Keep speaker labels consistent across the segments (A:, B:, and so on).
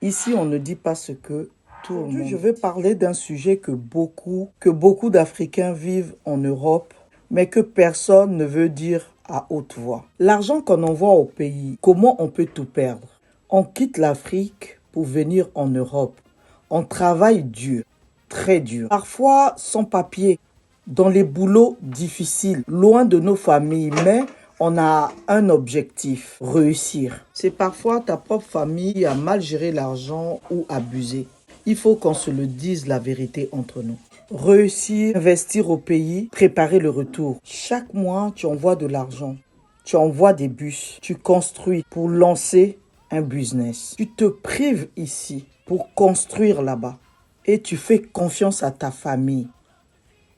A: Ici, on ne dit pas ce que tout le monde. Je vais parler d'un sujet que beaucoup d'Africains vivent en Europe, mais que personne ne veut dire à haute voix. L'argent qu'on envoie au pays, comment on peut tout perdre? On quitte l'Afrique pour venir en Europe. On travaille dur, très dur. Parfois sans papier, dans les boulots difficiles, loin de nos familles, mais on a un objectif, réussir. C'est parfois ta propre famille qui a mal géré l'argent ou abusé. Il faut qu'on se le dise la vérité entre nous. Réussir, investir au pays, préparer le retour. Chaque mois, tu envoies de l'argent, tu envoies des bus, tu construis pour lancer un business. Tu te prives ici pour construire là-bas et tu fais confiance à ta famille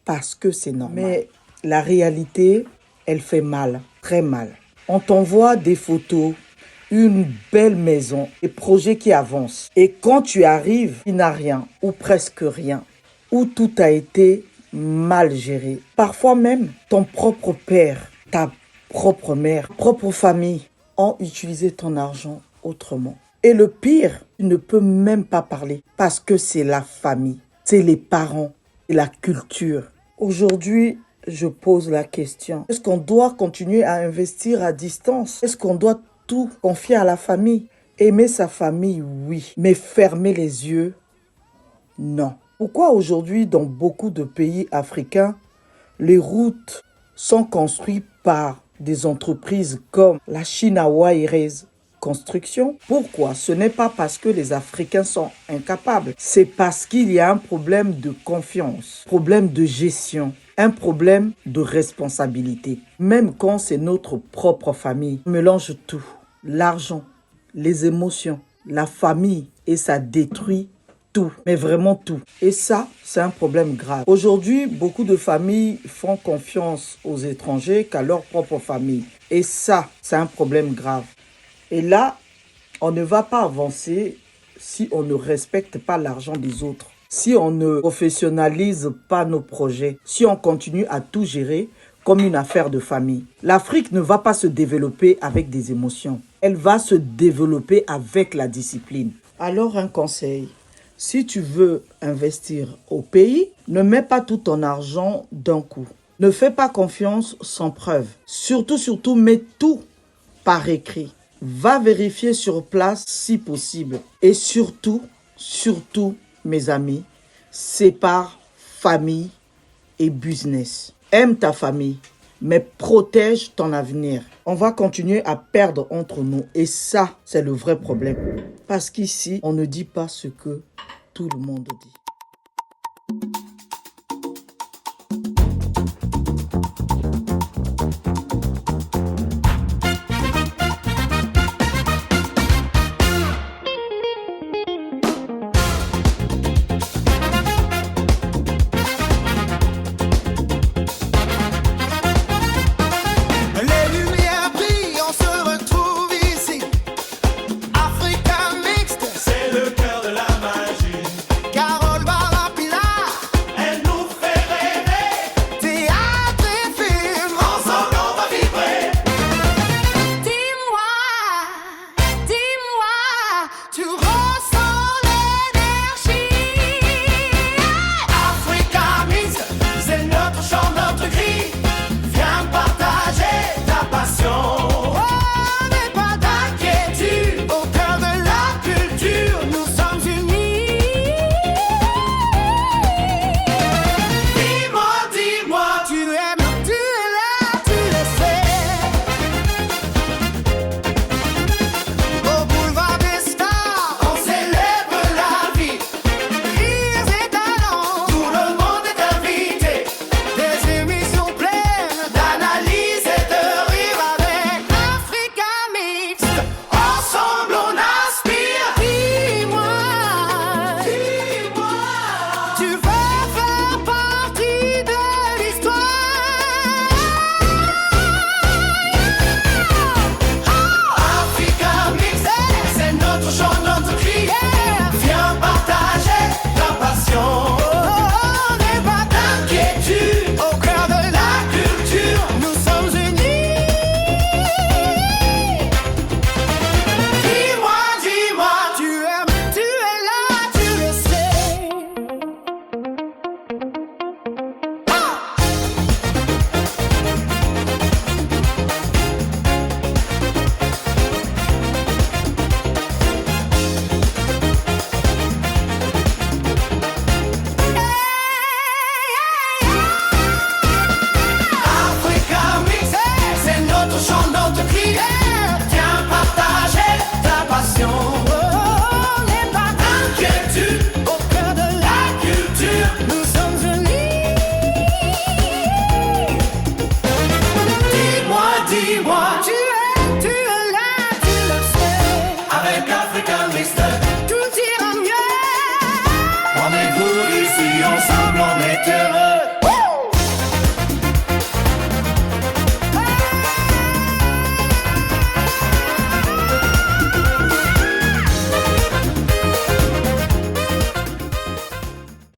A: parce que c'est normal. Mais la réalité, elle fait mal, très mal. On t'envoie des photos, une belle maison, des projets qui avancent. Et quand tu arrives, il n'y a rien ou presque rien, où tout a été mal géré. Parfois même, ton propre père, ta propre mère, ta propre famille ont utilisé ton argent autrement. Et le pire, tu ne peux même pas parler parce que c'est la famille, c'est les parents, c'est la culture. Aujourd'hui, je pose la question. Est-ce qu'on doit continuer à investir à distance? Est-ce qu'on doit tout confier à la famille? Aimer sa famille, oui. Mais fermer les yeux, non. Pourquoi aujourd'hui, dans beaucoup de pays africains, les routes sont construites par des entreprises comme la Chinawa Airways Construction? Pourquoi? Ce n'est pas parce que les Africains sont incapables. C'est parce qu'il y a un problème de confiance, problème de gestion, un problème de responsabilité. Même quand c'est notre propre famille, on mélange tout. L'argent, les émotions, la famille, et ça détruit tout, mais vraiment tout. Et ça, c'est un problème grave. Aujourd'hui, beaucoup de familles font confiance aux étrangers qu'à leur propre famille. Et ça, c'est un problème grave. Et là, on ne va pas avancer si on ne respecte pas l'argent des autres, si on ne professionnalise pas nos projets, si on continue à tout gérer comme une affaire de famille. L'Afrique ne va pas se développer avec des émotions. Elle va se développer avec la discipline. Alors un conseil, si tu veux investir au pays, ne mets pas tout ton argent d'un coup. Ne fais pas confiance sans preuve. Surtout, mets tout par écrit. Va vérifier sur place si possible. Et surtout, mes amis, sépare famille et business. Aime ta famille, mais protège ton avenir. On va continuer à perdre entre nous. Et ça, c'est le vrai problème. Parce qu'ici, on ne dit pas ce que tout le monde dit.